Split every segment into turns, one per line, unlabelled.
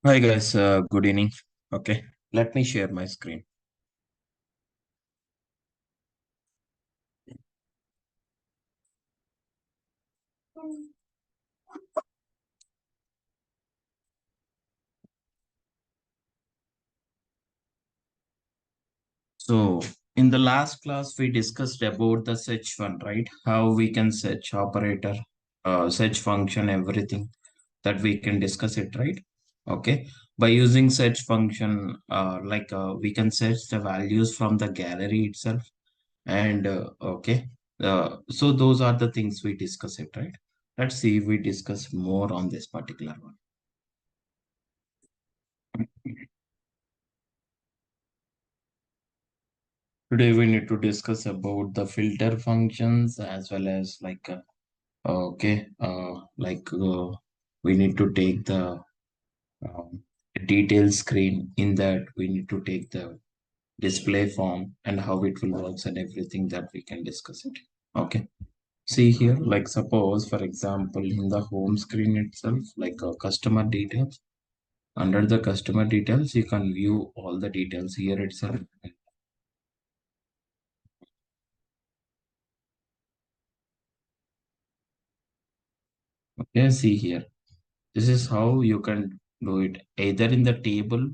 Hi guys, good evening. Okay, let me share my screen. So in the last class, we discussed about the search one, right? How we can search operator, search function, everything that we can discuss it, right? Okay, by using search function, we can search the values from the gallery itself. And okay, so those are the things we discuss it, right? Let's see if we discuss more on this particular one. Today we need to discuss about the filter functions as well as okay we need to take the um, detail screen. In that we need to take the display form and how it will works and everything that we can discuss it. Okay, see here, like suppose for example in the home screen itself, customer details. Under the customer details you can view all the details here itself. Okay, see here, this is how you can do it. Either in the table,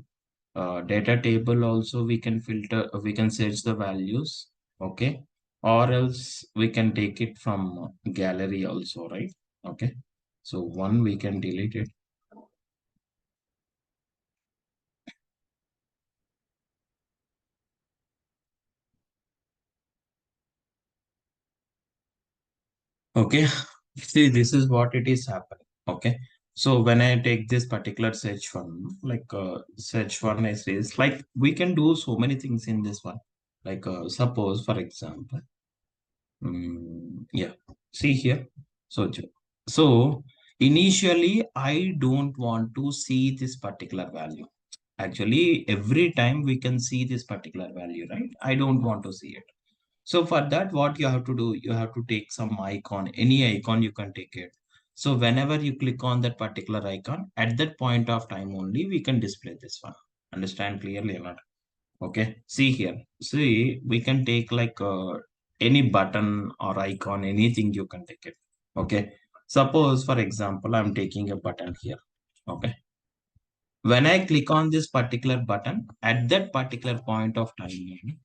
data table also we can filter, we can search the values, okay? Or else we can take it from gallery also, right? Okay. So one, we can delete it. Okay. See, this is what it is happening. Okay. So when I take this particular search one, search one is like we can do so many things in this one. Suppose for example, yeah. See here. So initially, I don't want to see this particular value. Actually, every time we can see this particular value, right? I don't want to see it. So for that, what you have to do, you have to take some icon, any icon you can take it. So whenever you click on that particular icon, at that point of time only, we can display this one. Understand clearly or not? Okay, see here. See, we can take any button or icon, anything you can take it. Okay, suppose for example, I'm taking a button here. Okay, when I click on this particular button, at that particular point of time,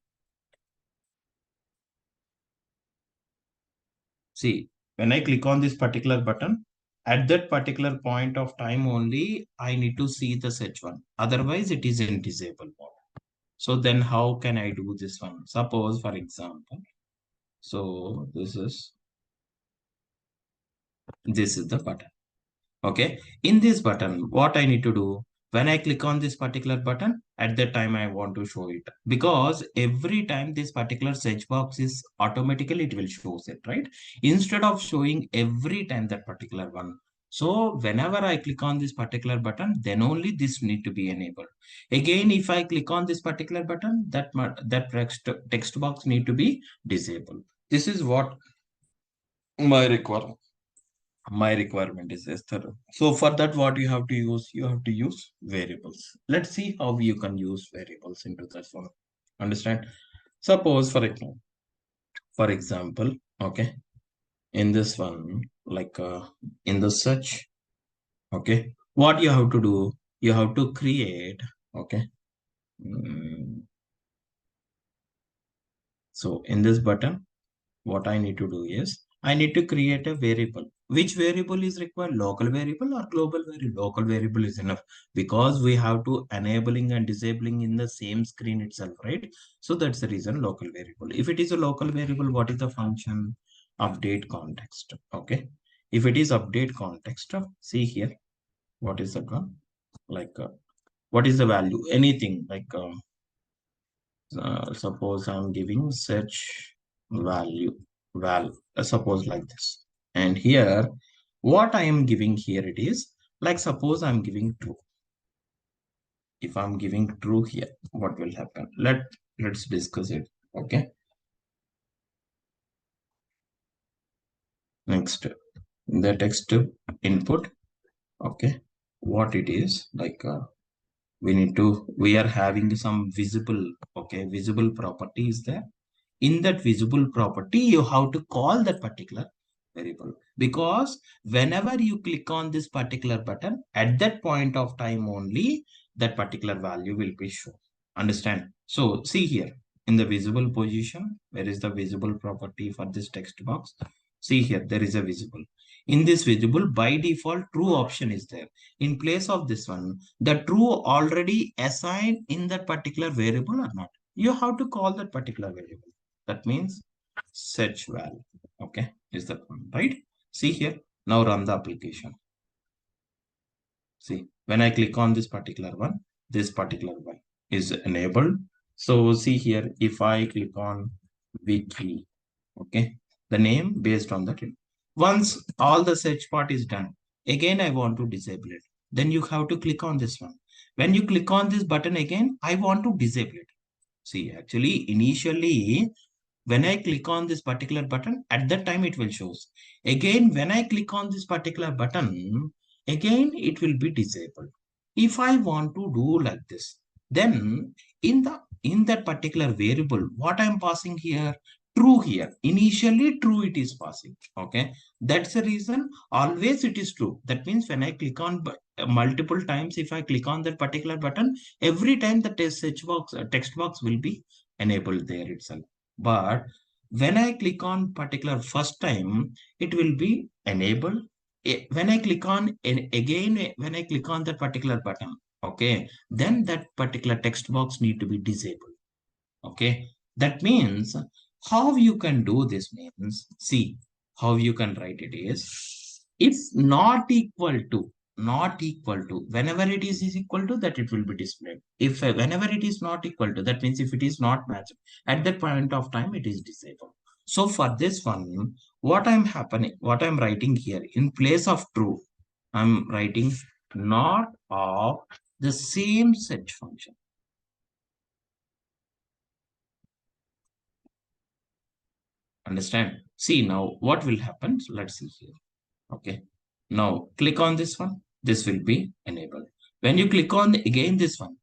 see, when I click on this particular button, at that particular point of time only, I need to see the search one. Otherwise, it is in disabled mode. So then how can I do this one? Suppose for example, so this is the button. Okay, in this button, what I need to do, when I click on this particular button, at that time I want to show it, because every time this particular search box is automatically, it will show it, right? Instead of showing every time that particular one. So whenever I click on this particular button, then only this need to be enabled. Again, if I click on this particular button, that text box need to be disabled. This is what my requirement is this thorough. So for that, what you have to use, variables. Let's see how you can use variables into this one. Understand? Suppose for example, okay, in this one, in the search, okay, what you have to do, you have to create, okay. Mm, so in this button, what I need to do is I need to create a variable. Which variable is required? Local variable or global variable? Local variable is enough, because we have to enabling and disabling in the same screen itself, right? So that's the reason local variable. If it is a local variable, what is the function? Update context. Okay. If it is update context, see here, what is that one? Like, what is the value? Anything suppose I'm giving search value suppose like this, and here what I am giving here, it is like suppose I'm giving true. If I'm giving true here, what will happen? Let's discuss it. Okay, next, the text input. Okay, what it is like, we are having some visible, okay, visible property is there. In that visible property, you have to call that particular variable, because whenever you click on this particular button, at that point of time only that particular value will be shown. Understand? So see here, in the visible position, where is the visible property for this text box? See here, there is a visible. In this visible, by default, true option is there. In place of this one, the true already assigned in that particular variable or not. You have to call that particular variable. That means search val. Okay, is that one, right? See here, now run the application. See, when I click on this particular one, this particular one is enabled. So see here, if I click on wiki, okay, the name based on that. Once all the search part is done, again I want to disable it. Then you have to click on this one. When you click on this button again, I want to disable it. See, actually, initially, when I click on this particular button, at that time it will shows. Again, when I click on this particular button, again it will be disabled. If I want to do like this, then in that particular variable, what I'm passing here, true here. Initially true it is passing. Okay. That's the reason always it is true. That means when I click on multiple times, if I click on that particular button, every time the text box will be enabled there itself. But when I click on particular first time, it will be enabled. When I click on again, when I click on that particular button, okay, then that particular text box need to be disabled. Okay, that means how you can do this means, see how you can write it is, if not equal to, whenever it is equal to, that it will be displayed. If whenever it is not equal to, that means if it is not matched, at that point of time it is disabled. So for this one, what I'm writing here, in place of true, I'm writing not of the same search function. Understand? See now what will happen. So let's see here. Okay. Now click on this one. This will be enabled. When you click on again this one,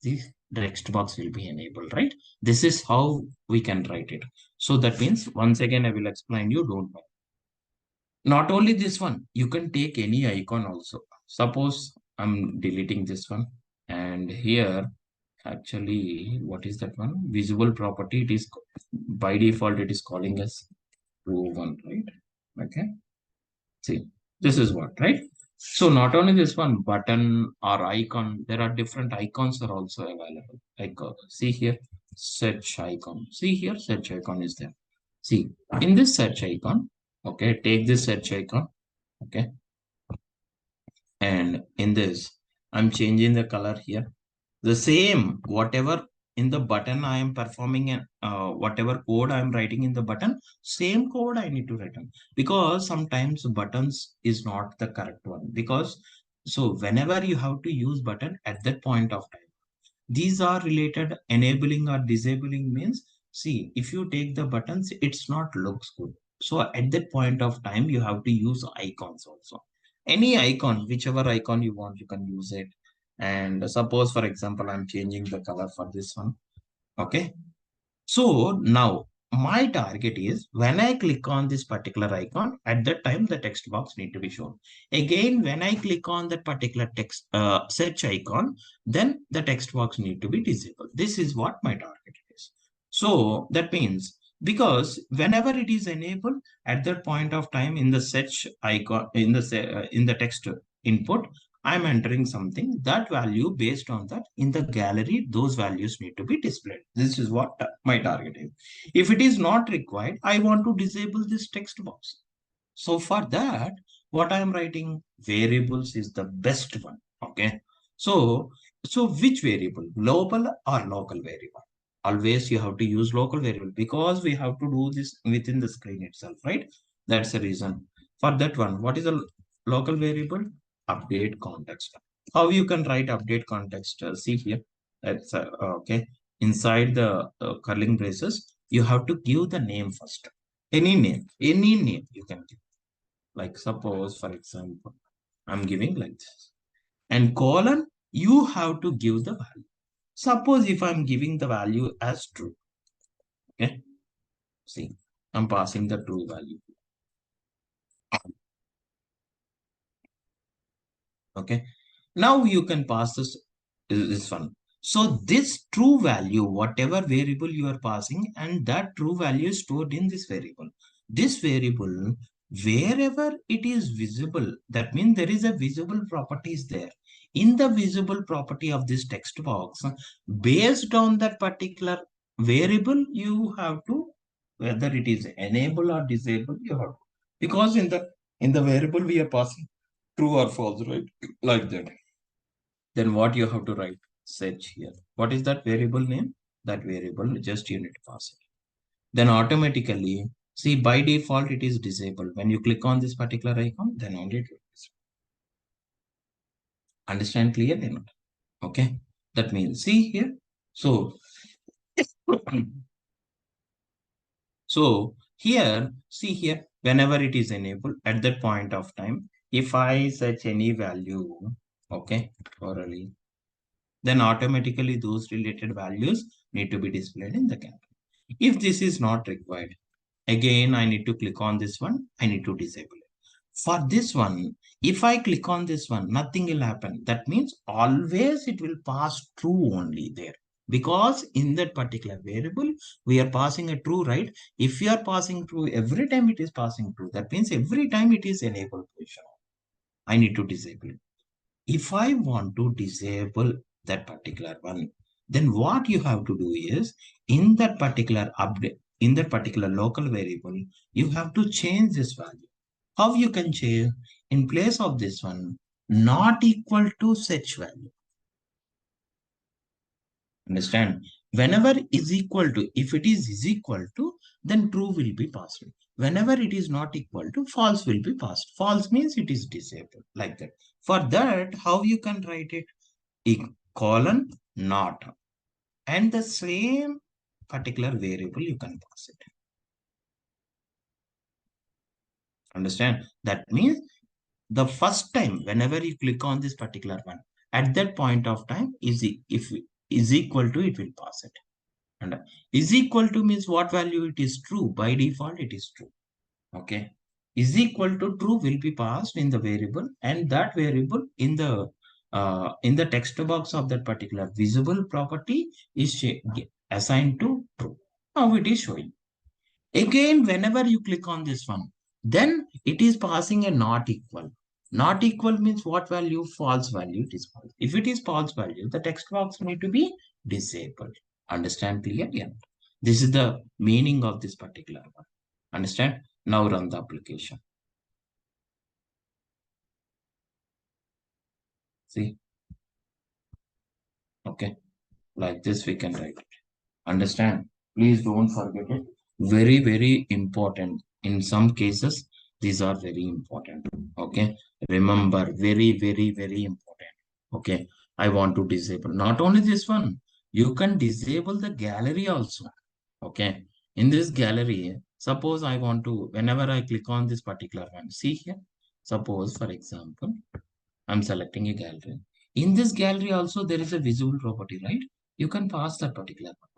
this text box will be enabled, right? This is how we can write it. So that means once again, I will explain you, don't worry. Not only this one, you can take any icon also. Suppose I'm deleting this one, and here actually, what is that one? Visible property. It is by default, it is calling us true one, right? Okay. See, this is what, right? So not only this one button or icon, there are different icons are also available. Like see here, search icon. See here, search icon is there. See, in this search icon, okay, take this search icon, okay, and in this, I'm changing the color here. The same, whatever in the button I am performing, and whatever code I am writing in the button, same code I need to write on, because sometimes buttons is not the correct one. Because so whenever you have to use button at that point of time, these are related. Enabling or disabling means, see, if you take the buttons, it's not looks good. So at that point of time, you have to use icons also. Any icon, whichever icon you want, you can use it. And suppose, for example, I'm changing the color for this one. Okay. So now my target is when I click on this particular icon, at that time the text box need to be shown. Again, when I click on that particular text search icon, then the text box need to be disabled. This is what my target is. So that means, because whenever it is enabled at that point of time in the search icon, in the text input, I'm entering something, that value based on that in the gallery, those values need to be displayed. This is what my target is. If it is not required, I want to disable this text box. So for that, what I am writing, variables is the best one. Okay. So, so which variable, global or local variable? Always you have to use local variable, because we have to do this within the screen itself, right? That's the reason. For that one, what is a local variable? Update context. How you can write update context? See here. That's okay. Inside the curling braces, you have to give the name first. Any name you can give. Like suppose, for example, I'm giving like this. And colon, you have to give the value. Suppose if I'm giving the value as true, okay, see, I'm passing the true value, okay. Now you can pass this one. So this true value, whatever variable you are passing, and that true value is stored in this variable. This variable, wherever it is visible, that means there is a visible properties there. In the visible property of this text box, based on that particular variable, you have to, whether it is enable or disable, you have to. Because in the variable we are passing true or false, right? Like that. Then what you have to write? Search here. What is that variable name? That variable, just you need to pass it. Then automatically, see, by default, it is disabled. When you click on this particular icon, then only it will be disabled. Understand clearly? Not? Okay. That means, see here. So, so here, see here, whenever it is enabled at that point of time, if I search any value, okay, orally, then automatically those related values need to be displayed in the gallery. If this is not required, again, I need to click on this one. I need to disable it. For this one, if I click on this one, nothing will happen. That means always it will pass true only there. Because in that particular variable, we are passing a true, right? If you are passing true, every time it is passing true. That means every time it is enabled position. I need to disable it. If I want to disable that particular one, then what you have to do is in that particular update, in that particular local variable, you have to change this value. How you can change? In place of this one, not equal to such value. Understand? Whenever is equal to, if it is equal to, then true will be passed. Whenever it is not equal to, false will be passed. False means it is disabled, like that. For that, how you can write it? Colon not, and the same particular variable you can pass it. Understand? That means the first time whenever you click on this particular one, at that point of time, if is equal to, it will pass it. And is equal to means what value it is true. By default it is true. Okay, is equal to true will be passed in the variable, and that variable in the text box of that particular visible property is assigned to true. Now it is showing. Again, whenever you click on this one, then it is passing a not equal. Not equal means what value? False value. It is false. If it is false value, the text box need to be disabled. Understand clearly? This is the meaning of this particular one. Understand? Now run the application. See? Okay. Like this we can write it. Understand? Please don't forget it. Very, very important. In some cases, these are very important. Okay. Remember, very, very, very important. Okay. I want to disable. Not only this one, you can disable the gallery also. Okay. In this gallery, suppose I want to, whenever I click on this particular one, see here. Suppose, for example, I'm selecting a gallery. In this gallery also, there is a visible property, right? You can pass that particular one.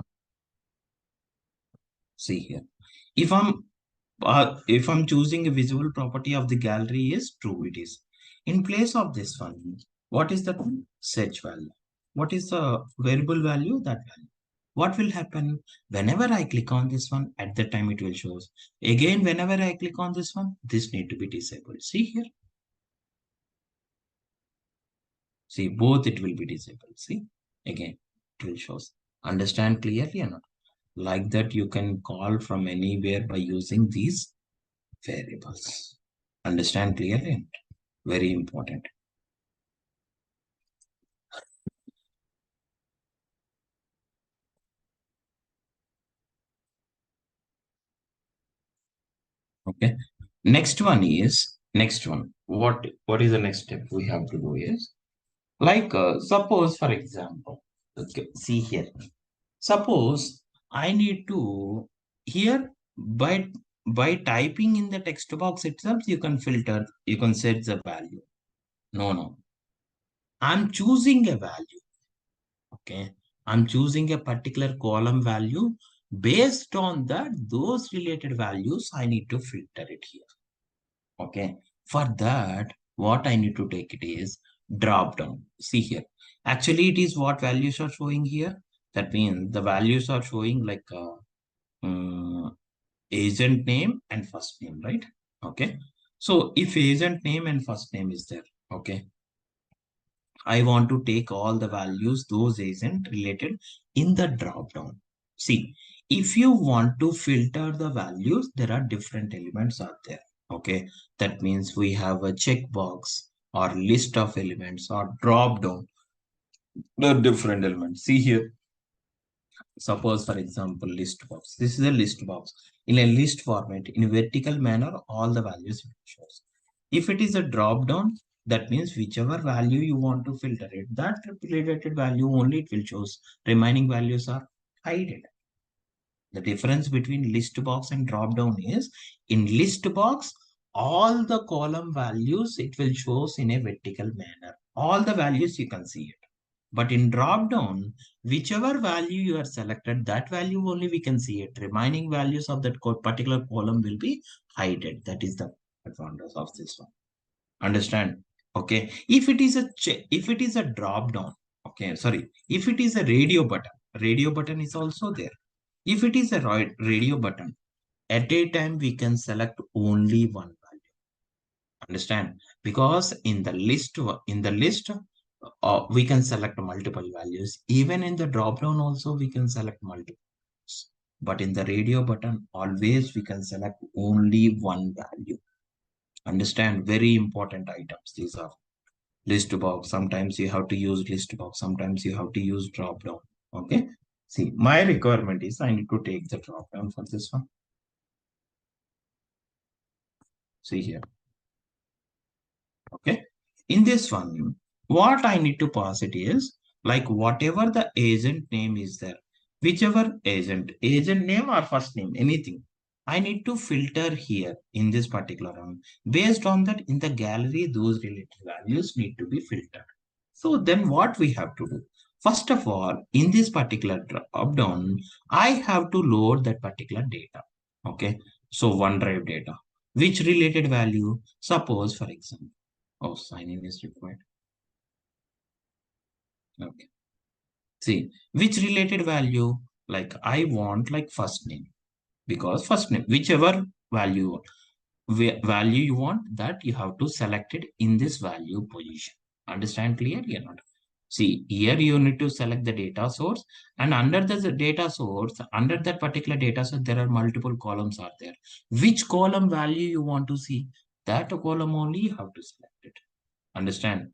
See here. If I'm choosing a visible property of the gallery is true, it is. In place of this one, what is the search value? What is the variable value? That value. What will happen whenever I click on this one? At that time, it will show. Again, whenever I click on this one, this need to be disabled. See here. See, both it will be disabled. See, again, it will show. Understand clearly or not? Like that, you can call from anywhere by using these variables. Understand clearly? Very important. Okay. Next one. What is the next step we have to do is like suppose for example, okay, see here. Suppose I need to here by typing in the text box itself, you can filter, you can set the value. No, no. I'm choosing a value. Okay. I'm choosing a particular column value. Based on that, those related values, I need to filter it here. Okay. For that, what I need to take it is drop down. See here. Actually, it is what values are showing here. That means the values are showing like um, agent name and first name, right? Okay. So if agent name and first name is there, okay, I want to take all the values, those agent related in the drop down. See, if you want to filter the values, there are different elements out there. Okay. That means we have a checkbox or list of elements or drop down. The different elements. See here. Suppose, for example, list box. This is a list box. In a list format, in a vertical manner, all the values it shows. If it is a drop down, that means whichever value you want to filter it, that related value only it will shows. Remaining values are hidden. The difference between list box and drop down is in list box, all the column values it will shows in a vertical manner. All the values you can see it. But in drop down, whichever value you are selected, that value only we can see it. Remaining values of that particular column will be hidden. That is the advantage of this one. Understand? Okay. If it is if it is a drop down, okay, sorry. If it is a radio button is also there. If it is a radio button, at a time we can select only one value. Understand? Because in the list, we can select multiple values. Even in the drop down also we can select multiple. But in the radio button, always we can select only one value. Understand? Very important items. These are list box. Sometimes you have to use list box. Sometimes you have to use drop down. Okay. See, my requirement is I need to take the drop down for this one. See here. Okay. In this one, what I need to pass it is like whatever the agent name is there, whichever agent name or first name, anything. I need to filter here in this particular round. Based on that, in the gallery, those related values need to be filtered. So then what we have to do? First of all, in this particular drop down, I have to load that particular data. Okay. So OneDrive data, which related value? Suppose, for example, oh, sign in is required. Okay. See, which related value? Like I want like first name because first name, whichever value value you want, that you have to select it in this value position. Understand clear? You're not. See, here you need to select the data source, and under the data source, under that particular data source, there are multiple columns are there. Which column value you want to see? That column only you have to select it. Understand?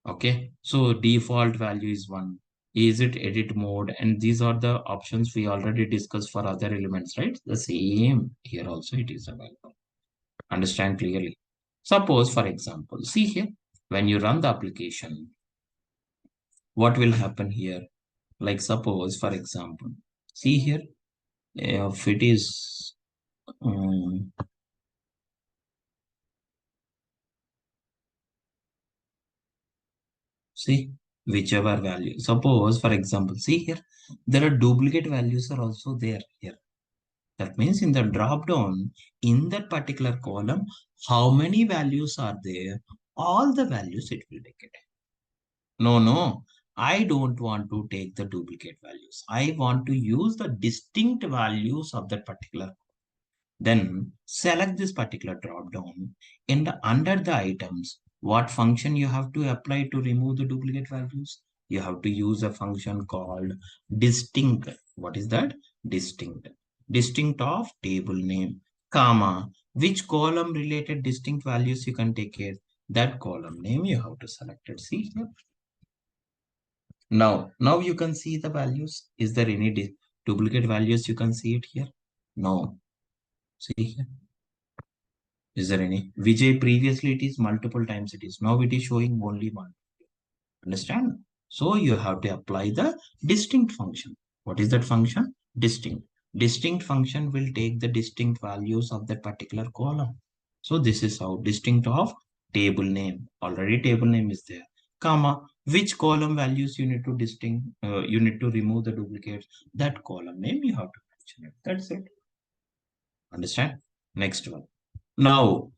Okay, so default value is 1. Is it edit mode? And these are the options we already discussed for other elements, right? The same here also it is available. Understand clearly. Suppose, for example, see here, when you run the application, what will happen here? Like suppose, for example, see here, if it is, um, see, whichever value. Suppose, for example, see here, there are duplicate values are also there here. That means in the drop down, in that particular column, how many values are there? All the values it will take it. No, no, I don't want to take the duplicate values. I want to use the distinct values of that particular. Then select this particular drop down. And under the items, what function you have to apply to remove the duplicate values? You have to use a function called distinct. What is that? Distinct. Distinct of table name, comma. Which column related distinct values you can take it? That column name you have to select it. See here. Now you can see the values. Is there any duplicate values you can see it here? No. See here. Is there any? Vijay, previously it is multiple times it is. Now it is showing only one. Understand? So you have to apply the distinct function. What is that function? Distinct. Distinct function will take the distinct values of that particular column. So this is how distinct of table name. Already table name is there. Comma. Which column values you need to you need to remove the duplicates. That column name you have to mention it. That's it. Understand? Next one. Now,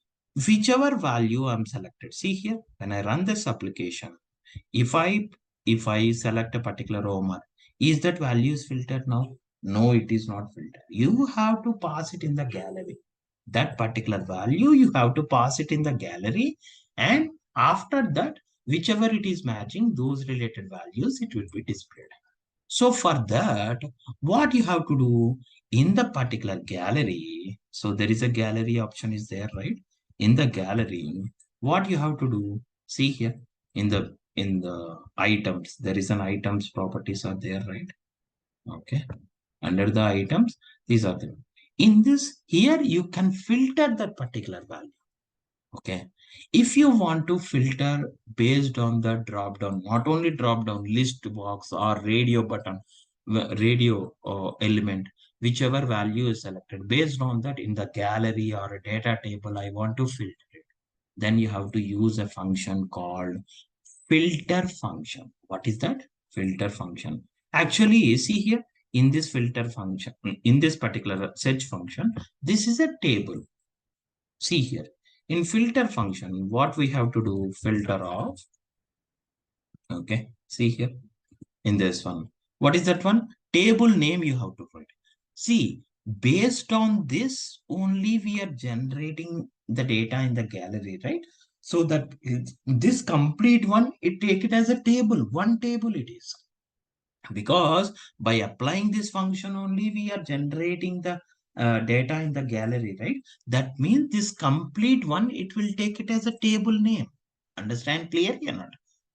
whichever value I'm selected. See here, when I run this application, if I select a particular Roman, is that value is filtered now? No, it is not filtered. You have to pass it in the gallery. That particular value, you have to pass it in the gallery. And after that, whichever it is matching, those related values, it will be displayed. So for that, what you have to do in the particular gallery, so there is a gallery option is there, right? In the gallery, what you have to do, see here in the items, there is an items properties are there, right? Okay. Under the items, these are them. In this here, you can filter that particular value. Okay. If you want to filter based on the drop down, not only drop down list box or radio button, radio element, whichever value is selected, based on that in the gallery or a data table, I want to filter it. Then you have to use a function called filter function. What is that? Filter function. Actually, see here in this filter function, in this particular search function, this is a table. See here, in filter function, what we have to do, filter of, okay, see here, in this one. What is that one? Table name you have to write. See, based on this, only we are generating the data in the gallery, right? So that this complete one, it take it as a table, one table it is. Because by applying this function only we are generating the data in the gallery, right? That means this complete one, it will take it as a table name. Understand clearly or not?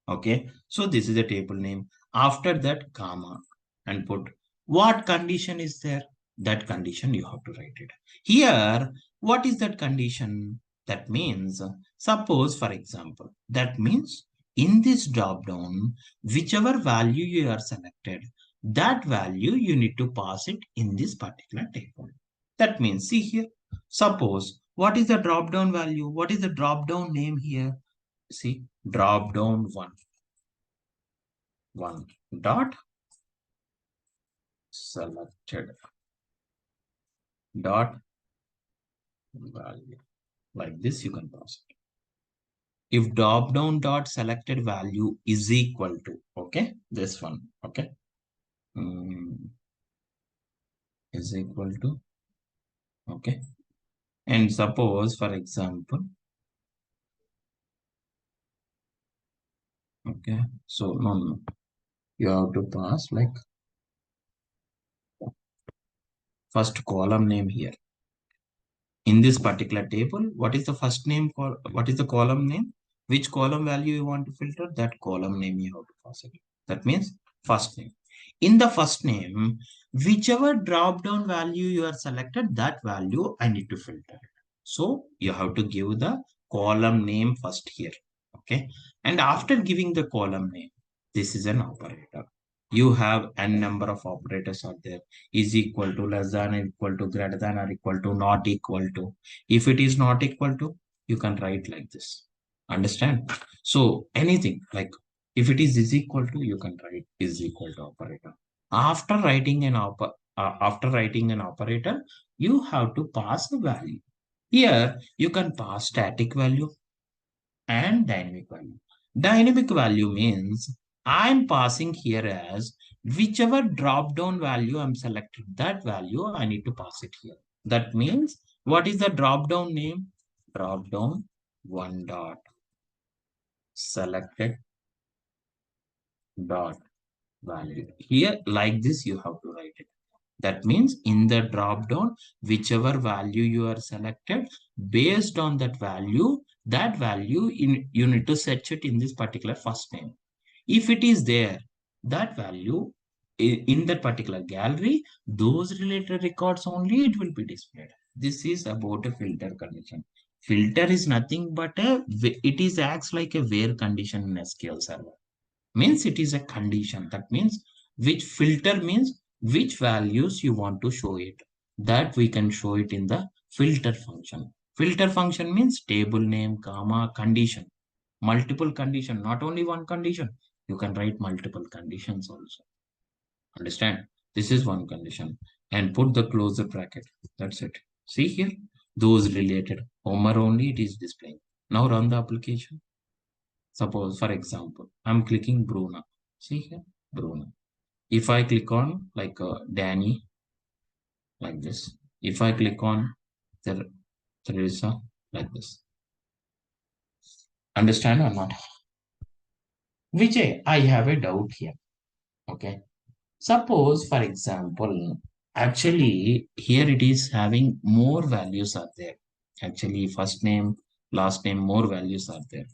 Okay, so this is a table name. After that, comma, and put what condition is there. That condition you have to write it here. What is that condition? That means, suppose for example, that means in this drop down, whichever value you are selected, that value you need to pass it in this particular table. That means, see here, suppose what is the drop down value? What is the drop down name here? See, drop down one dot selected dot value. Like this, you can pass it. If drop down dot selected value is equal to, okay, this one, okay, is equal to, okay, and suppose for example, okay, so no, you have to pass like first column name here. In this particular table, what is the first name called? What is the column name? Which column value you want to filter? That column name you have to pass it. That means first name. In the first name, whichever drop down value you are selected, that value I need to filter it. So you have to give the column name first here. Okay. And after giving the column name, this is an operator. You have n number of operators out there. Is equal to, less than, equal to, greater than or equal to, not equal to. If it is not equal to, you can write like this. Understand? So anything like if it is equal to, you can write is equal to operator. After writing an operator, you have to pass a value. Here you can pass static value and dynamic value. Dynamic value means I'm passing here as whichever drop down value I'm selecting, that value I need to pass it here. That means what is the drop down name? Drop down one dot selected dot value. Here like this you have to write it. That means in the drop down, whichever value you are selected, based on that value you need to search it in this particular first name. If it is there, that value in that particular gallery, those related records only it will be displayed. This is about a filter condition. Filter is nothing but it is acts like a where condition in SQL Server. Means it is a condition. That means which filter means which values you want to show it. That we can show it in the filter function. Filter function means table name, comma, condition. Multiple condition, not only one condition. You can write multiple conditions also. Understand? This is one condition. And put the closure bracket. That's it. See here, those related. Homer only it is displaying. Now run the application. Suppose, for example, I'm clicking Bruna. See here, Bruna. If I click on like Danny, like this. If I click on Teresa, like this. Understand or not? Vijay, I have a doubt here. Okay. Suppose, for example, actually here it is having more values are there. Actually, first name, last name, more values are there.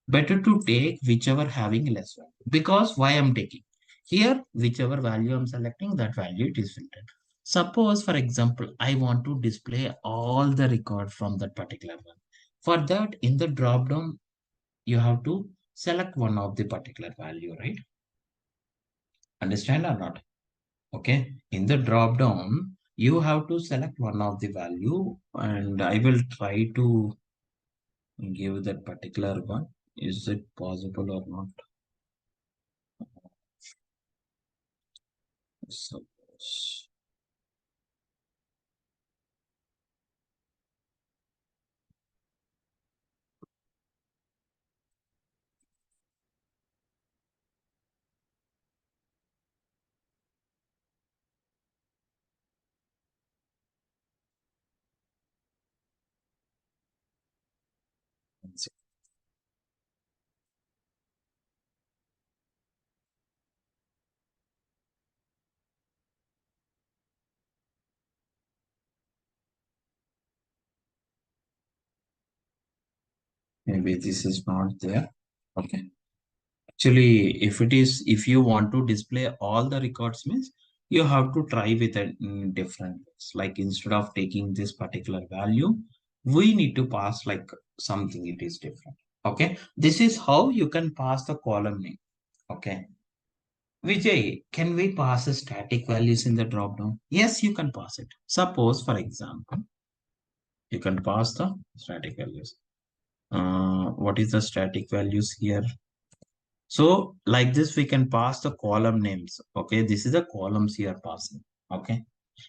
Better to take whichever having less value. Because why I'm taking? Here, whichever value I'm selecting, that value it is filtered. Suppose, for example, I want to display all the record from that particular one. For that, in the drop down, you have to select one of the particular value, right? Understand or not? Okay. In the drop down, you have to select one of the value, and I will try to give that particular one. Is it possible or not? Suppose. Maybe this is not there. Okay. Actually, if it is, if you want to display all the records means you have to try with a different ways. Like instead of taking this particular value, we need to pass like something it is different. Okay. This is how you can pass the column name. Okay. Vijay, can we pass the static values in the drop down? Yes, you can pass it. Suppose, for example, you can pass the static values. What is the static values here? So like this, we can pass the column names. Okay, this is the columns you are passing. Okay.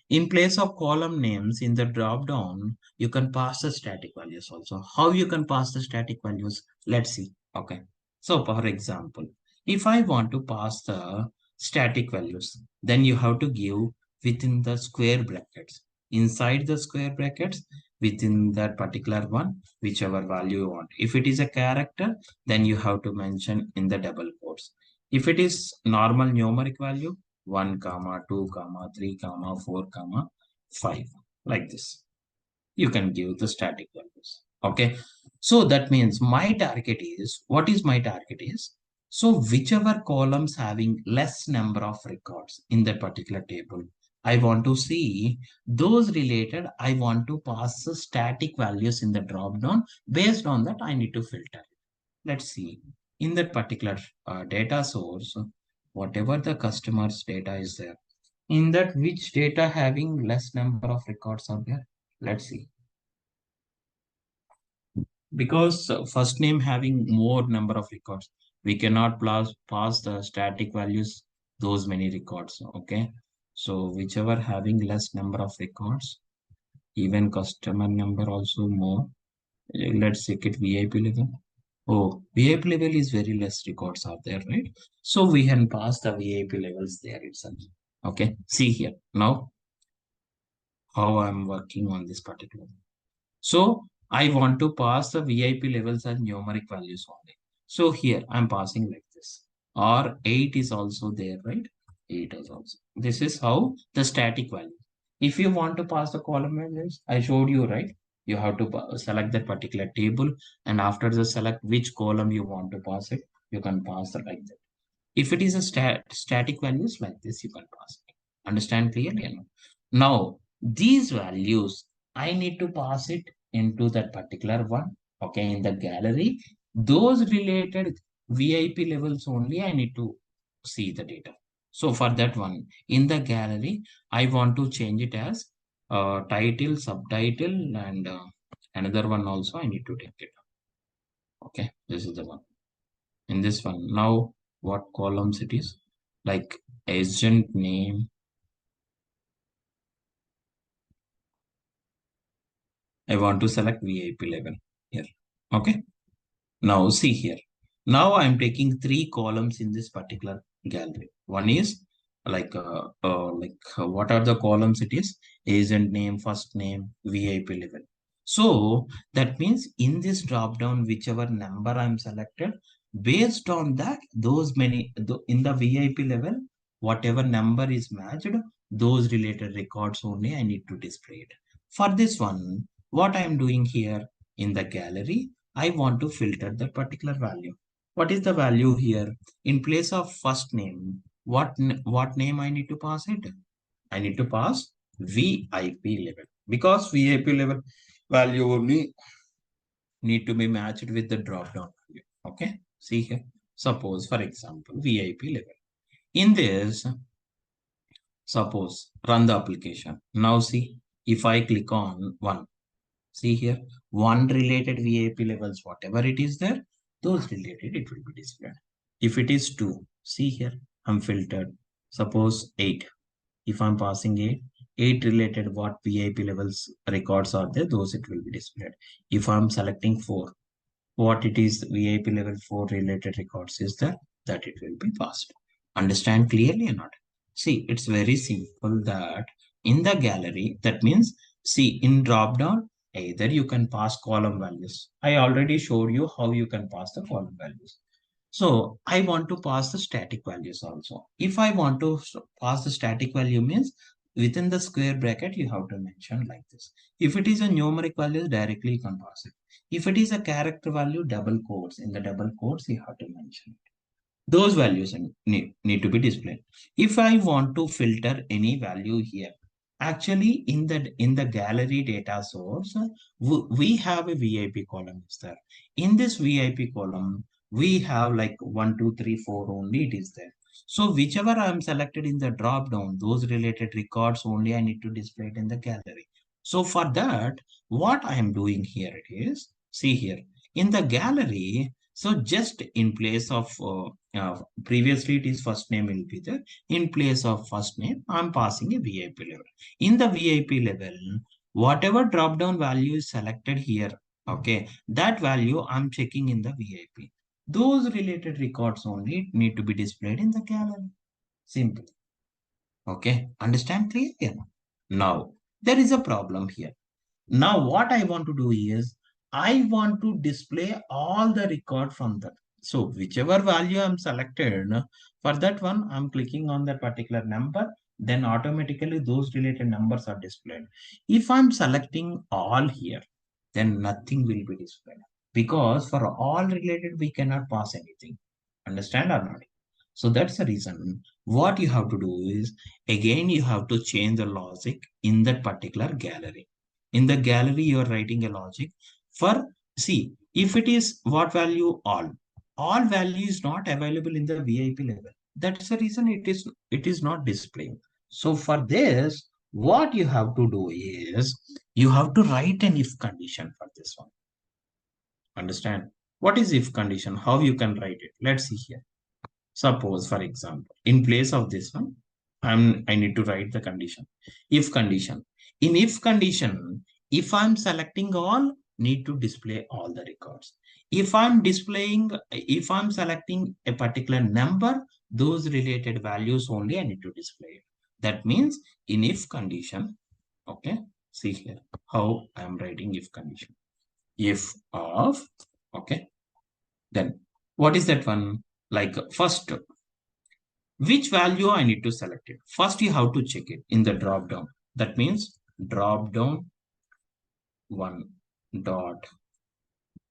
In place of column names in the drop down, you can pass the static values also. How you can pass the static values? Let's see. Okay. So for example, if I want to pass the static values, then you have to give within the square brackets. Inside the square brackets, within that particular one, whichever value you want. If it is a character, then you have to mention in the double quotes. If it is normal numeric value, 1 comma 2 comma 3 comma 4 comma 5, like this you can give the static values. Okay, so that means my target is, what is my target is, so whichever columns having less number of records in that particular table, I want to see those related. I want to pass the static values in the drop down. Based on that, I need to filter. Let's see in that particular data source, whatever the customer's data is there, in that which data having less number of records are there. Let's see, because first name having more number of records, we cannot pass the static values those many records. Okay, so whichever having less number of records, even customer number also more. Let's check it VIP level. Oh, VIP level is very less records are there, right? So we can pass the VIP levels there itself. Okay, see here now how I'm working on this particular. So I want to pass the VIP levels as numeric values only. So here I'm passing like this. Or 8 is also there, right? 8 is also. This is how the static value. If you want to pass the column values, I showed you, right? You have to select that particular table, and after the select which column you want to pass it, you can pass it like that. If it is a static values like this, you can pass it. Understand clearly? Now, these values, I need to pass it into that particular one. Okay, in the gallery, those related VIP levels only, I need to see the data. So for that one, in the gallery, I want to change it as title, subtitle, and another one also I need to take it. Okay, this is the one. In this one, now what columns it is, like agent name. I want to select VIP level here. Okay. Now see here. Now I'm taking three columns in this particular gallery. One is what are the columns it is? Agent name, first name, VIP level. So that means in this drop down, whichever number I'm selected, based on that, in the VIP level, whatever number is matched, those related records only I need to display it. For this one, what I'm doing here in the gallery, I want to filter that particular value. What is the value here? In place of first name, what name I need to pass it? I need to pass VIP level, because VIP level value only need to be matched with the drop down value. Okay. See here. Suppose, for example, VIP level. In this, suppose run the application. Now see, if I click on one, see here, one related VIP levels, whatever it is there, those related, it will be displayed. If it is two, see here, I'm filtered. Suppose eight. If I'm passing eight related what VIP levels records are there, those it will be displayed. If I'm selecting four, what it is VIP level 4 related records is there, that it will be passed. Understand clearly or not? See, it's very simple that in the gallery, that means, see, in drop down, either you can pass column values. I already showed you how you can pass the column values. So I want to pass the static values also. If I want to pass the static value means within the square bracket, you have to mention like this. If it is a numeric value, directly you can pass it. If it is a character value, double quotes. In the double quotes, you have to mention it. Those values need to be displayed. If I want to filter any value here, actually in the gallery data source, we have a VIP column is there. In this VIP column, we have like 1, 2, 3, 4 only it is there. So whichever I am selected in the drop down, those related records only I need to display it in the gallery. So for that, what I am doing here it is, see here, in the gallery, so just in place of previously it is first name will be there. In place of first name, I'm passing a VIP level. In the VIP level, whatever drop down value is selected here, okay, that value I'm checking in the VIP. Those related records only need to be displayed in the gallery. Simple. Okay, understand clearly? Now, there is a problem here. Now, what I want to do is, I want to display all the record from that. So, whichever value I'm selected, for that one, I'm clicking on that particular number, then automatically those related numbers are displayed. If I'm selecting all here, then nothing will be displayed. Because for all related, we cannot pass anything. Understand or not? So that's the reason. What you have to do is, again, you have to change the logic in that particular gallery. In the gallery, you are writing a logic for, see, if it is what value all value is not available in the VIP level. That's the reason it is not displaying. So for this, what you have to do is you have to write an if condition for this one. Understand? What is if condition? How you can write it? Let's see here. Suppose, for example, in place of this one, I need to write the condition. If condition. In if condition, if I'm selecting all, need to display all the records. If I'm selecting a particular number, those related values only I need to display it. That means in if condition, okay, see here how I'm writing if condition. If of, okay, then what is that one? Like first, which value I need to select it. First, you have to check it in the drop down. That means drop down one dot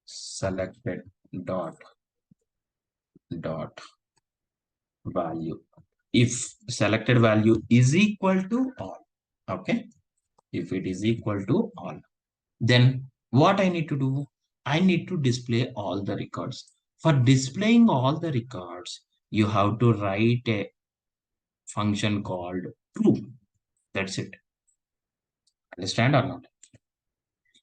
selected dot value. If selected value is equal to all, okay. If it is equal to all, then what I need to do? I need to display all the records. For displaying all the records, you have to write a function called true. That's it. Understand or not?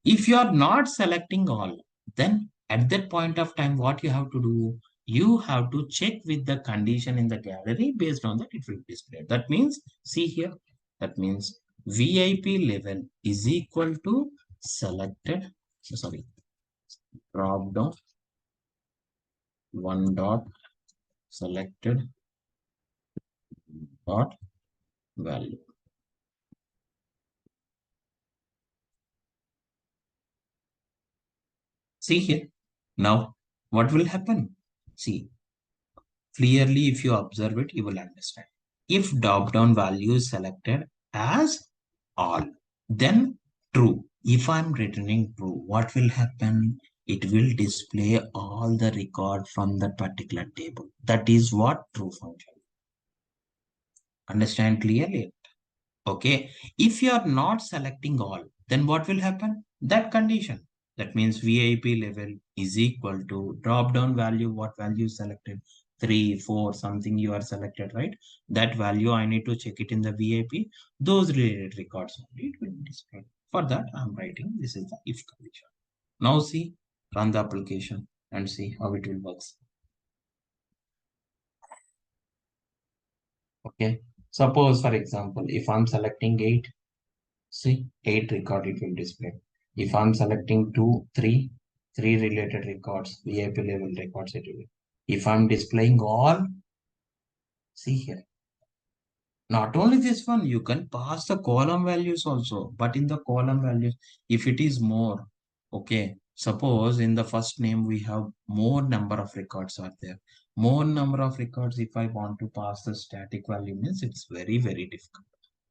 If you are not selecting all, then at that point of time, what you have to do? you have to check with the condition in the gallery. Based on that, it will display. That means, see here, that means VIP level is equal to selected, sorry, drop down one dot selected dot value. See here. Now, what will happen? See, clearly, if you observe it, you will understand. If drop-down value is selected as all, then true. If I'm returning true, what will happen? It will display all the record from that particular table. That is what true function. Understand clearly? Okay. If you are not selecting all, then what will happen? That condition. That means VIP level is equal to drop down value. What value is selected? 3, 4, something you are selected, right? That value I need to check it in the VIP. Those related records only it will be displayed. For that, I'm writing this is the if condition. Now see, run the application and see how it will work. Okay. Suppose, for example, if I'm selecting 8, see, 8 record it will display. If I'm selecting 2, 3, 3 related records, VIP level records it will. If I'm displaying all, see here. Not only this one, you can pass the column values also. But in the column values, if it is more, okay, suppose in the first name we have more number of records are there. More number of records, if I want to pass the static value means it's very, very difficult.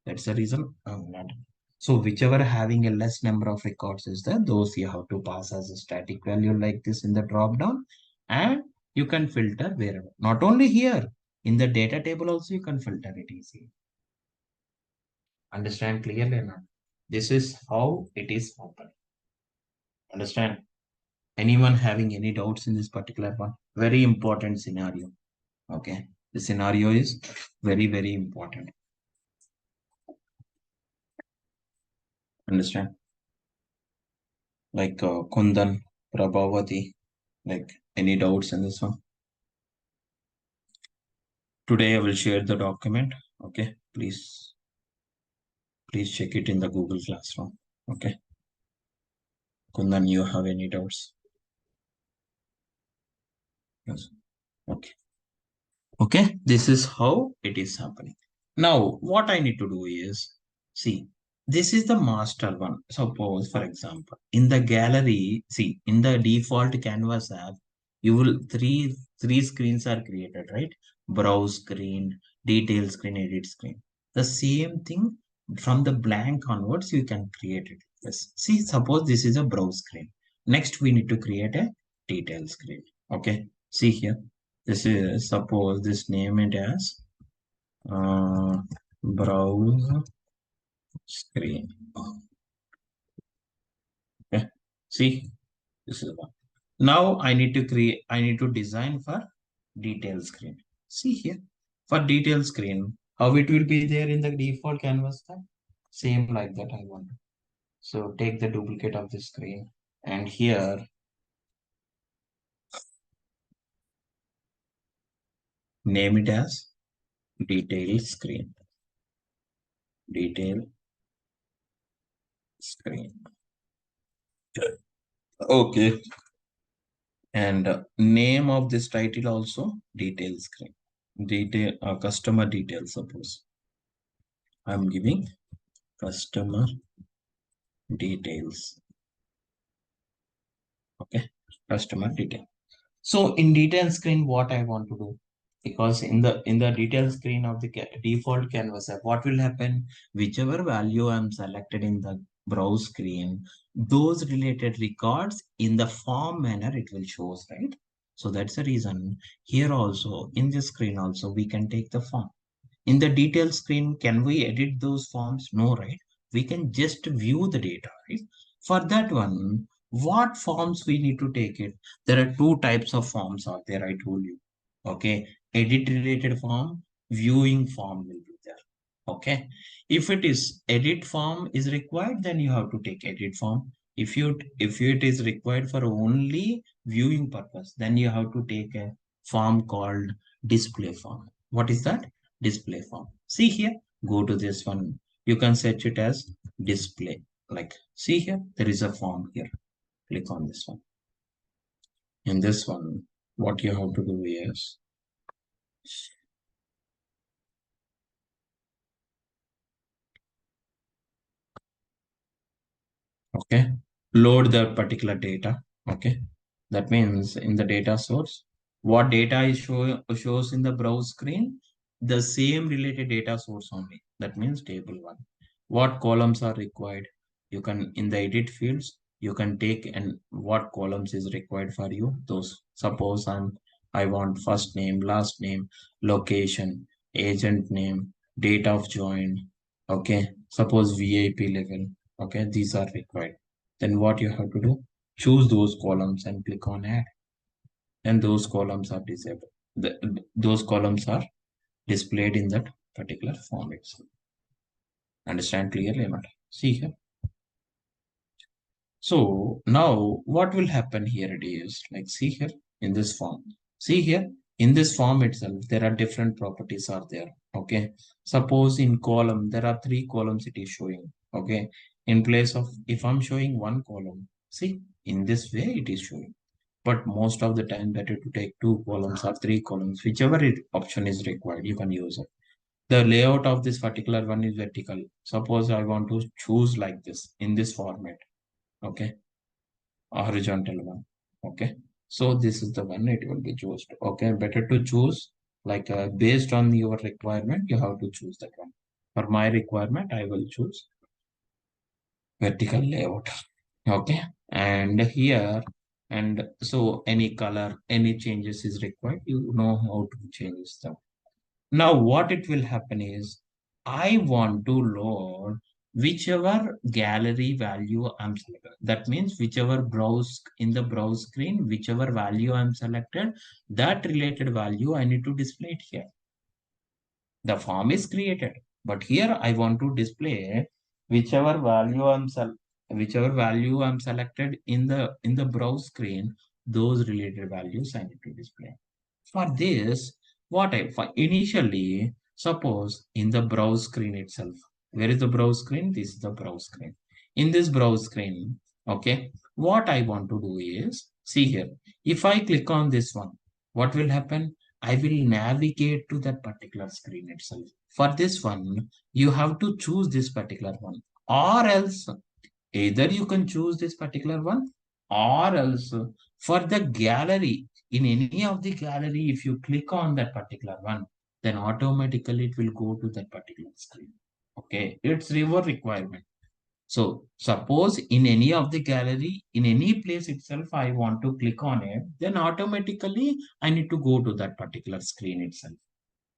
That's the reason I'm not. So whichever having a less number of records is there, those you have to pass as a static value like this in the drop down, and you can filter wherever. Not only here, in the data table also you can filter it easily. Understand clearly or not? This is how it is open. Understand? Anyone having any doubts in this particular one? Very important scenario. Okay. The scenario is very, very important. Understand? Like Kundan, Prabhavati, like any doubts in this one? Today I will share the document. Okay. Please check it in the Google Classroom. Okay. Kundan, you have any doubts? Yes. Okay. Okay, this is how it is happening. Now, what I need to do is, see, this is the master one. Suppose, for example, in the gallery, see, in the default Canvas app, you will three screens are created, right? Browse screen, detail screen, edit screen. The same thing from the blank onwards, you can create it. Yes. See, suppose this is a browse screen. Next, we need to create a detail screen. Okay. See here. This is, suppose this name it as browse screen. Okay. See, this is one. Now I need to design for detail screen. See here. For detail screen, how it will be there in the default canvas tab. Same like that I want. So take the duplicate of the screen and here name it as detail screen. Detail screen. Okay. And name of this title also detail screen. Detail customer details. Suppose I'm giving customer details. Okay, customer detail. So in detail screen, what I want to do, because in the detail screen of the default canvas app, what will happen? Whichever value I'm selected in the browse screen, those related records in the form manner it will shows, right? So that's the reason here also in this screen also we can take the form. In the detail screen, can we edit those forms? No, right? We can just view the data, right? For that one, what forms we need to take it? There are two types of forms out there, I told you. Okay, edit related form, viewing form will be there. Okay, if it is edit form is required, then you have to take edit form. If it is required for only viewing purpose, then you have to take a form called display form. What is that? Display form. See here, go to this one. You can set it as display. Like, see here, there is a form here. Click on this one. In this one, what you have to do is, okay, load the particular data. Okay, that means in the data source, what data is shows in the browse screen, the same related data source only. That means table one. What columns are required? You can, in the edit fields, you can take and what columns is required for you. Those, suppose I want first name, last name, location, agent name, date of join. Okay, suppose VIP level. Okay, these are required. Then what you have to do? Choose those columns and click on add. And those columns are disabled. Those columns are displayed in that particular form itself. Understand clearly or not? See here. So now what will happen here it is like, see here in this form. See here in this form itself, there are different properties are there. Okay. Suppose in column, there are three columns it is showing. Okay. In place of, if I'm showing one column, see in this way it is showing. But most of the time better to take two columns or three columns, whichever option is required, you can use it. The layout of this particular one is vertical. Suppose I want to choose like this in this format. Okay, horizontal one. Okay, so this is the one it will be chosen. Okay, better to choose like based on your requirement, you have to choose that one. For my requirement, I will choose vertical layout. Okay, and here, and so any color, any changes is required, you know how to change them. Now what it will happen is, I want to load whichever gallery value I'm selected. That means whichever browse in the browse screen, whichever value I'm selected, that related value I need to display it here. The form is created, but here I want to display whichever value whichever value I'm selected in the browse screen, those related values I need to display. For this, what I for initially, suppose in the browse screen itself, where is the browse screen? This is the browse screen. In this browse screen, okay, what I want to do is, see here, if I click on this one, what will happen? I will navigate to that particular screen itself. For this one, you have to choose this particular one, or else either you can choose this particular one, or else for the gallery, in any of the gallery, if you click on that particular one, then automatically it will go to that particular screen. Okay, it's your requirement. So suppose in any of the gallery, in any place itself, I want to click on it, then automatically I need to go to that particular screen itself,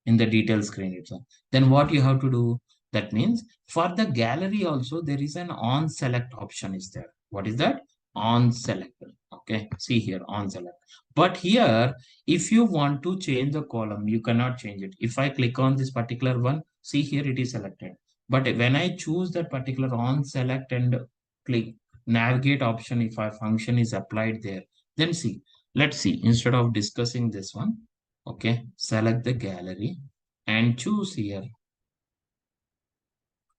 in the detail screen itself. Then what you have to do? That means for the gallery also, there is an on select option is there. What is that? On select. Okay, see here on select. But here, if you want to change the column, you cannot change it. If I click on this particular one, see here it is selected. But when I choose that particular on select and click navigate option, if a function is applied there, then see, let's see, instead of discussing this one, okay, select the gallery and choose here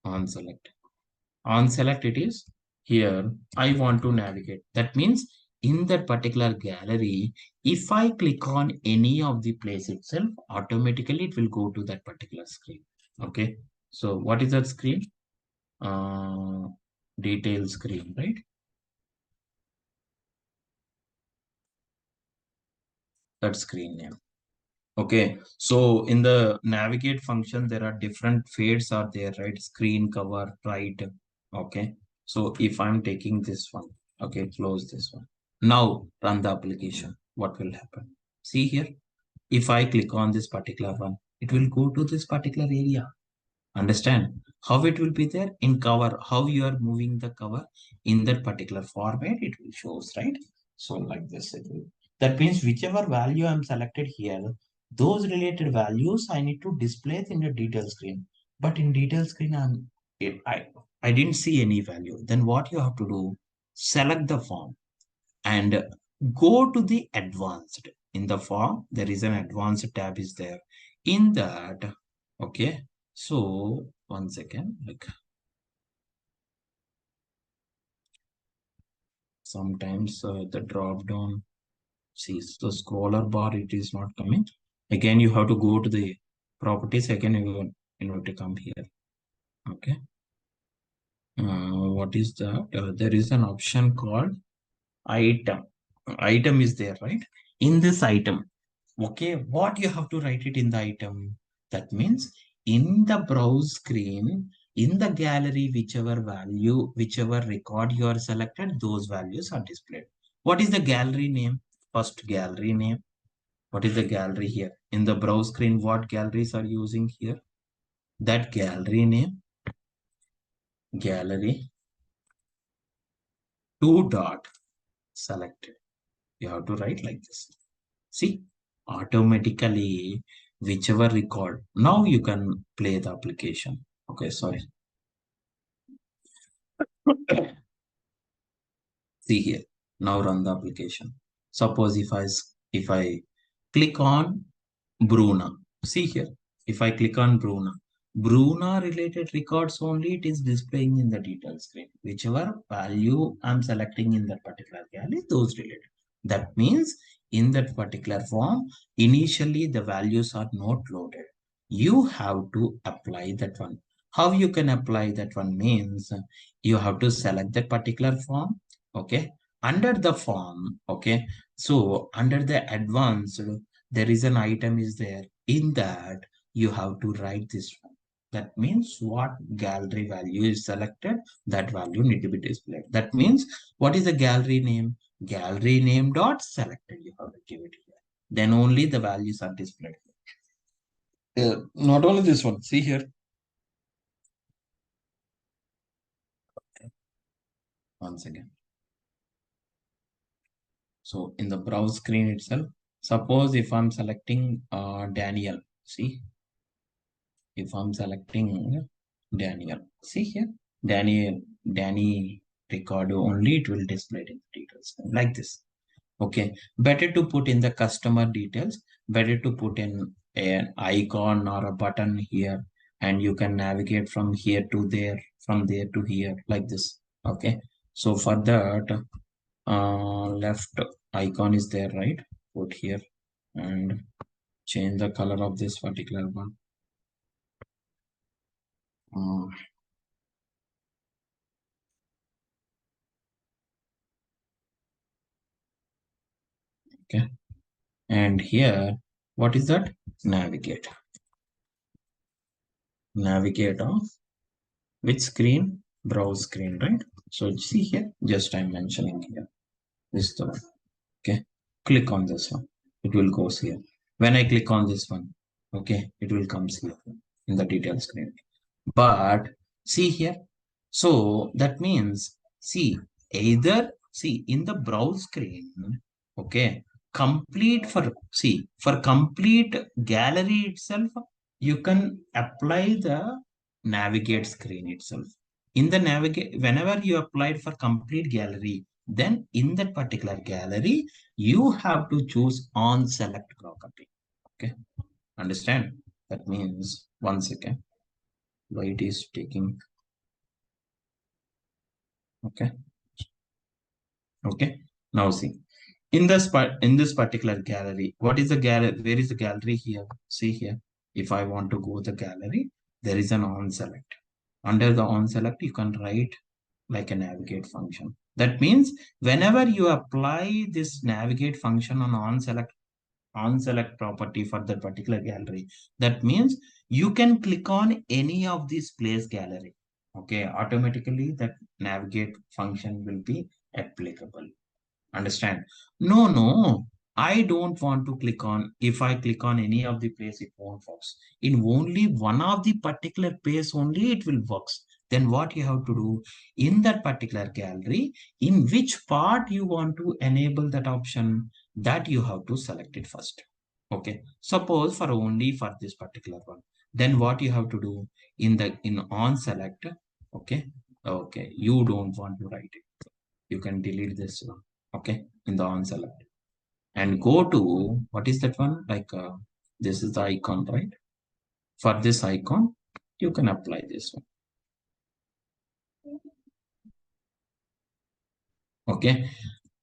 on select. On select it is here. I want to navigate. That means in that particular gallery, if I click on any of the place itself, automatically it will go to that particular screen. Okay. So what is that screen? Uh, Detail screen, right? That screen name. Okay, so in the navigate function, there are different fades are there, right? Screen cover, right? Okay, so if I'm taking this one, okay, close this one. Now run the application. What will happen? See here, if I click on this particular one, it will go to this particular area. Understand how it will be there in cover, how you are moving the cover in that particular format, it will shows, right? So like this, it will. That means whichever value I'm selected here, those related values I need to display it in the detail screen. But in detail screen, I didn't see any value. Then what you have to do, select the form and go to the advanced. in the form, there is an advanced tab is there. In that, okay, so one second, like sometimes the drop down, see the scroller bar, it is not coming. Again, you have to go to the properties. Again, you have to come here. Okay. What is that? There is an option called item. Item is there, right? In this item, okay, what you have to write it in the item? That means in the browse screen, in the gallery, whichever value, whichever record you are selected, those values are displayed. What is the gallery name? First gallery name. What is the gallery here? In the browse screen, what galleries are using here? That gallery name, gallery, two dot selected. You have to write like this. See, automatically, whichever record. Now you can play the application. Okay, sorry. See here. Now run the application. Suppose if I click on Bruna. See here. If I click on Bruna related records only, it is displaying in the detail screen. Whichever value I'm selecting in that particular gallery, those related. That means in that particular form, initially the values are not loaded. You have to apply that one. How you can apply that one means you have to select that particular form. Okay. Under the form, okay. So under the advanced, there is an item is there. In that, you have to write this one. That means what gallery value is selected, that value need to be displayed. That means what is the gallery name? Gallery name dot selected. You have to give it here. Then only the values are displayed. Not only this one. See here. Once again. So in the browse screen itself, suppose if I'm selecting Daniel, see, if I'm selecting Daniel, see here, Danny record only, it will display it in the details like this. Okay, better to put in the customer details, better to put in an icon or a button here, and you can navigate from here to there, from there to here, like this. Okay, so for that, left icon is there, right? Put here and change the color of this particular one. Uh, okay, and here, what is that? Navigate. Navigate on which screen? Browse screen, right? So see here, just I'm mentioning here. This is the one. Okay, click on this one. It will go here. When I click on this one, okay, it will come here in the detail screen. But see here, so that means see either see in the browse screen, okay, complete for complete gallery itself, you can apply the navigate screen itself. In the navigate, whenever you applied for complete gallery, then in that particular gallery, you have to choose on select property. Okay, understand? That means one second. Why it is taking, okay, okay, now see in this particular gallery, what is the gallery, where is the gallery here? See here, if I want to go the gallery, there is an on select. Under the on select, you can write like a navigate function. That means whenever you apply this navigate function on select property for that particular gallery, that means you can click on any of these place gallery. Okay, automatically that navigate function will be applicable. Understand? No, no, I don't want to click on. If I click on any of the place, it won't work. In only one of the particular place only, it will work. Then what you have to do in that particular gallery, in which part you want to enable that option, that you have to select it first. Okay. Suppose for only for this particular one, then what you have to do in on select. Okay. Okay. You don't want to write it. You can delete this one. Okay, in the on select. and go to, what is that one? This is the icon, right? For this icon, you can apply this one. Okay.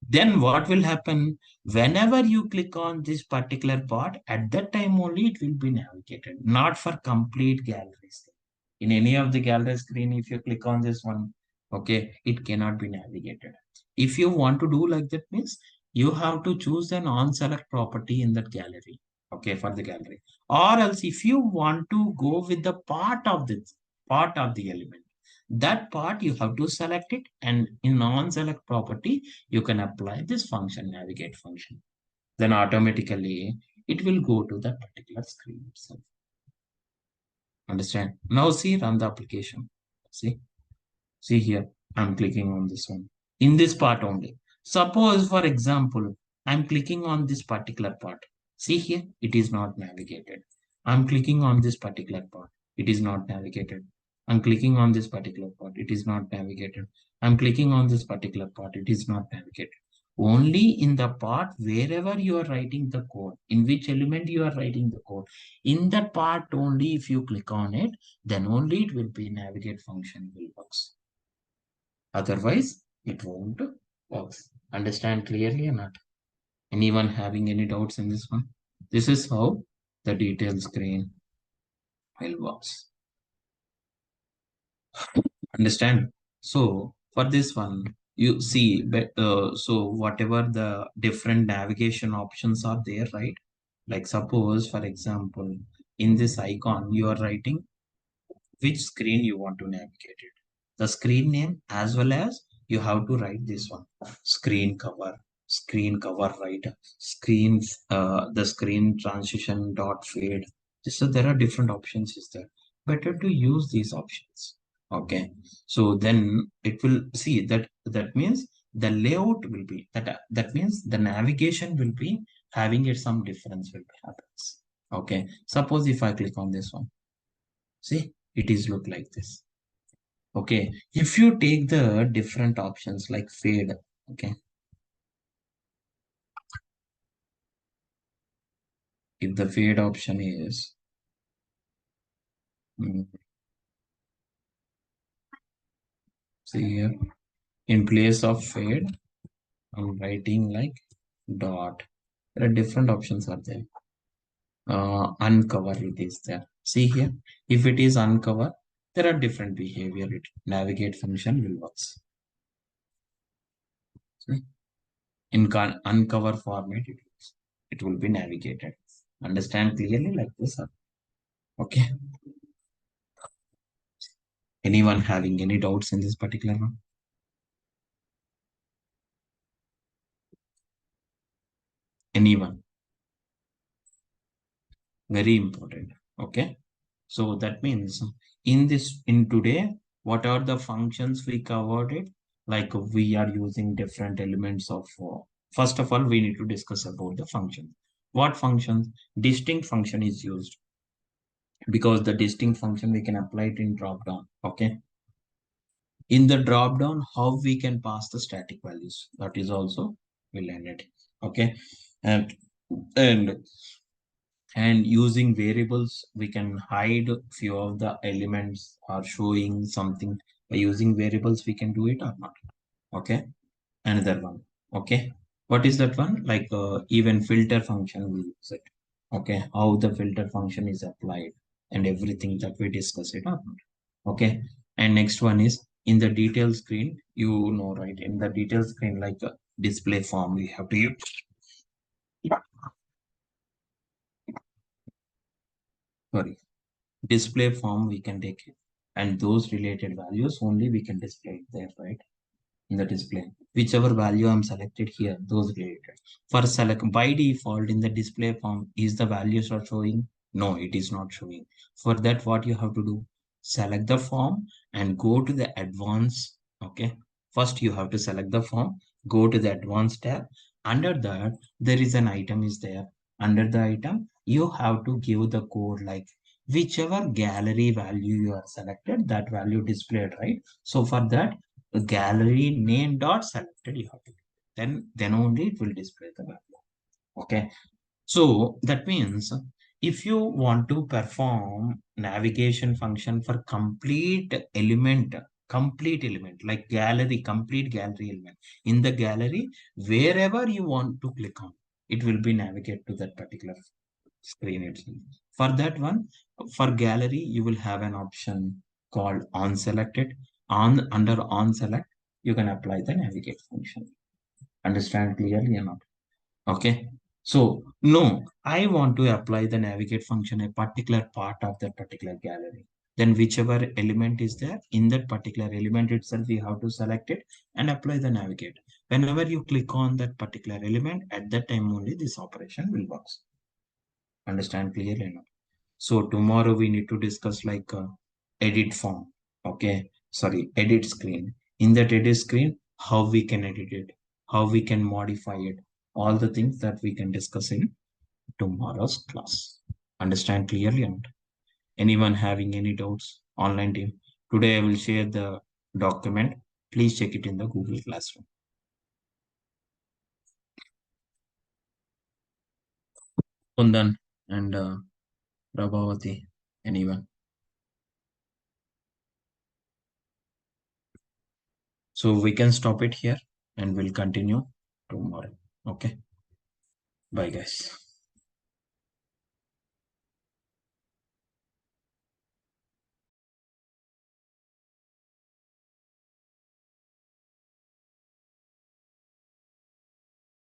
Then what will happen whenever you click on this particular part, at that time only it will be navigated, not for complete gallery screen. In any of the gallery screen, if you click on this one, okay, it cannot be navigated. If you want to do like that means you have to choose an on select property in that gallery, okay, for the gallery. Or else if you want to go with the part of the element, that part you have to select it, and in non-select property you can apply this function, navigate function. Then automatically it will go to that particular screen itself. Understand? Now see, run the application. See here, I'm clicking on this one. In this part only. Suppose, for example, I'm clicking on this particular part. See here, it is not navigated. I'm clicking on this particular part. It is not navigated. I'm clicking on this particular part. It is not navigated. I'm clicking on this particular part. It is not navigated. Only in the part wherever you are writing the code, in which element you are writing the code, in that part only, if you click on it, then only it will be navigate function will work. Otherwise, it won't work. Understand clearly or not? Anyone having any doubts in this one? This is how the detail screen will work. Understand? So for this one, you see, so whatever the different navigation options are there, right? Like suppose, for example, in this icon, you are writing which screen you want to navigate it. The screen name, as well as you have to write this one, screen cover, right? The screen transition dot fade. So there are different options is there. Better to use these options. Okay. So then it will see that means the layout will be that means the navigation will be having it some difference will happens. Okay. Suppose if I click on this one, see, it is look like this. Okay, if you take the different options like fade, okay, if the fade option is mm, see here, in place of fade, I'm writing like dot. There are different options are there. Uncover it is there. See here, if it is uncover, there are different behavior. It navigate function will work. See? In uncover format, it will be navigated. Understand clearly like this? Okay. Anyone having any doubts in this particular one? Anyone? Very important. Okay. So that means in today, what are the functions we covered it? Like we are using different elements of, first of all, we need to discuss about the function. What functions? Distinct function is used because the distinct function we can apply it in drop down. Okay. In the drop down, how we can pass the static values. That is also we learn it. Okay. And and and using variables we can hide few of the elements or showing something by using variables we can do it or not. Okay, another one. Okay, what is that one? Like even filter function we use it. Okay, how the filter function is applied and everything that we discuss it or not. Okay, and next one is in the detail screen, you know, right? In the detail screen, like display form we have to use. Sorry, display form we can take it, and those related values only we can display it there, right? In the display, whichever value I'm selected here, those related. For select by default in the display form, is the values are showing? No, it is not showing. For that, what you have to do, select the form and go to the advanced. Okay, first you have to select the form, go to the advanced tab. Under that, there is an item is there. Under the item, you have to give the code like whichever gallery value you are selected, that value displayed, right? So for that, gallery name dot selected you have to, then only it will display the value. Okay. So that means if you want to perform navigation function for complete element like gallery, complete gallery element in the gallery, wherever you want to click on, it will be navigate to that particular screen itself. For that one, for gallery, you will have an option called on selected. Under on select, you can apply the navigate function. Understand clearly or not? Okay. So no, I want to apply the navigate function a particular part of that particular gallery. Then whichever element is there in that particular element itself, you have to select it and apply the navigate. Whenever you click on that particular element, at that time only this operation will work. Understand clearly enough? So tomorrow we need to discuss like edit form. Okay. Sorry, edit screen. In that edit screen, how we can edit it, how we can modify it, all the things that we can discuss in tomorrow's class. Understand clearly? And anyone having any doubts, online team? Today I will share the document. Please check it in the Google Classroom. Kundan and Prabhavati, anyone? So we can stop it here and we'll continue tomorrow. Okay. Bye, guys.